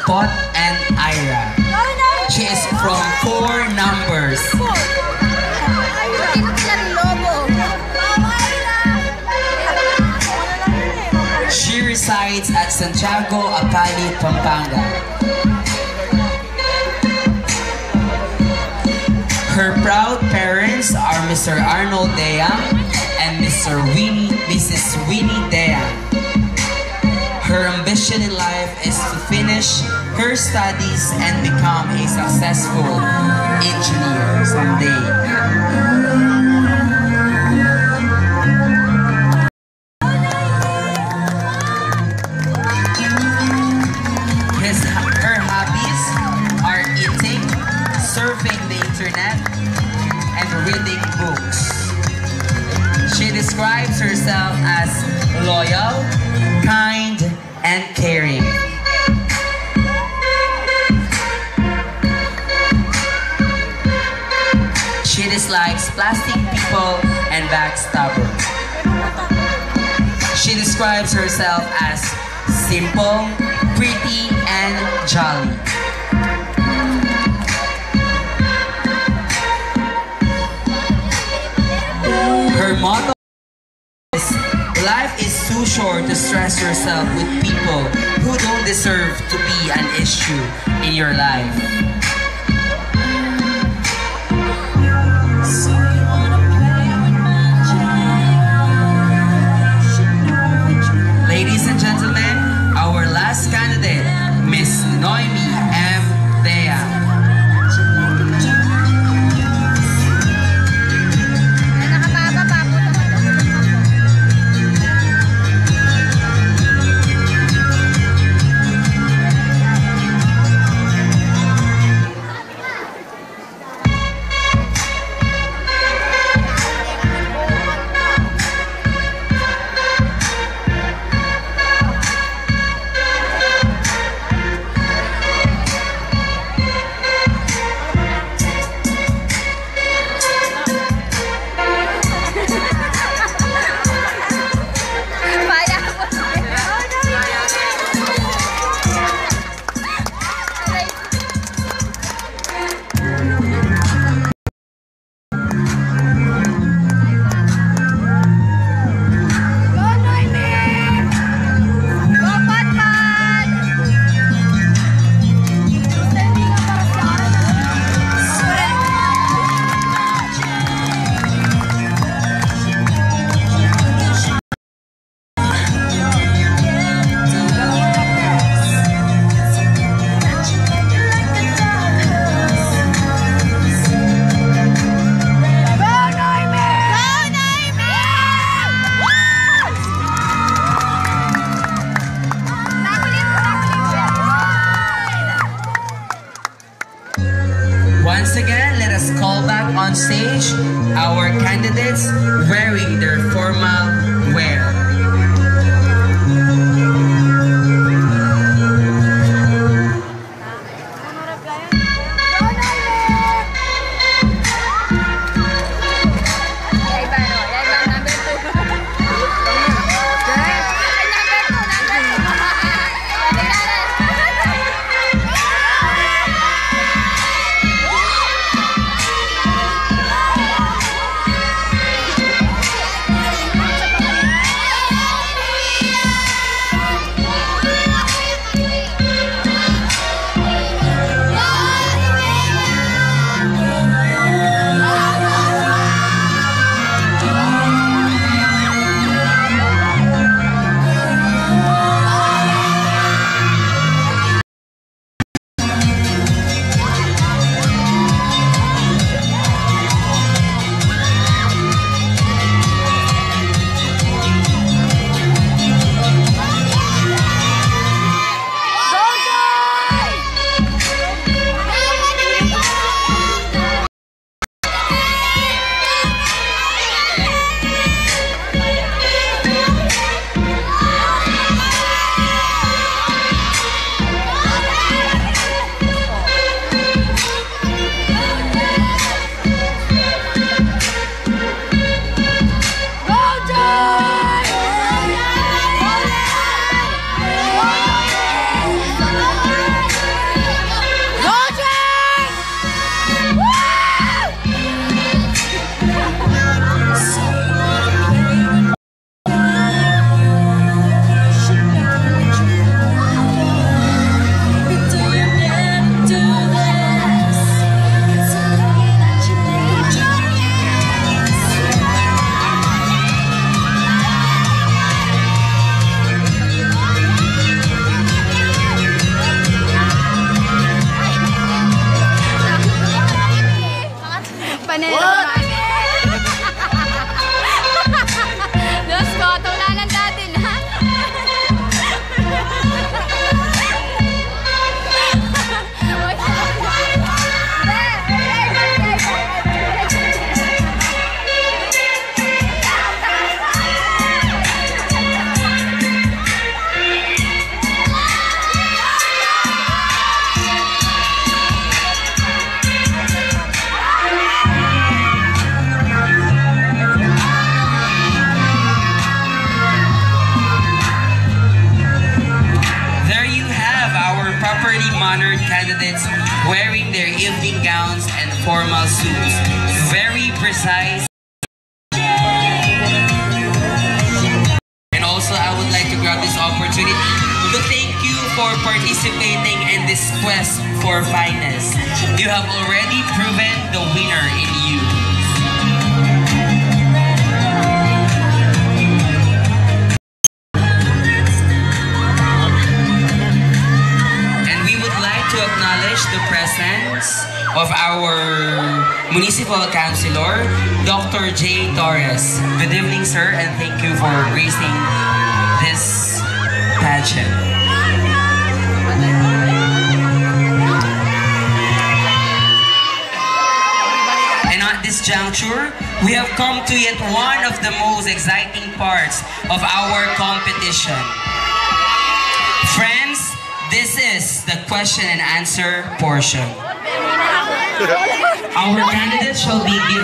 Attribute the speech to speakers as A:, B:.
A: Pot and Ira. She is from 4 numbers. She resides at Santiago, Apali, Pampanga. Her proud parents are Mr. Arnold Deang and Mrs. Winnie Deang. Her ambition in life is to finish her studies and become a successful engineer someday. Her hobbies are eating, surfing the internet, and reading books. She describes herself as loyal, kind, and caring. She dislikes plastic people and backstabbers. She describes herself as simple, pretty, and jolly. Her motto is, life is too short to stress yourself with people who don't deserve to be an issue in your life. Ladies and gentlemen, our last candidate, Miss Noemi M. Dea. Once again, let us call back on stage our candidates wearing their formal wear. candidates wearing their evening gowns and formal suits. Very precise. And also, I would like to grab this opportunity to thank you for participating in this quest for fineness. You have already proven the winner in you. And we would like to acknowledge the presence of our Municipal Councilor, Dr. J. Torres. Good evening, sir, and thank you for gracing this pageant. And at this juncture, we have come to yet one of the most exciting parts of our competition. Friends, this is the question and answer portion. Our candidates shall be given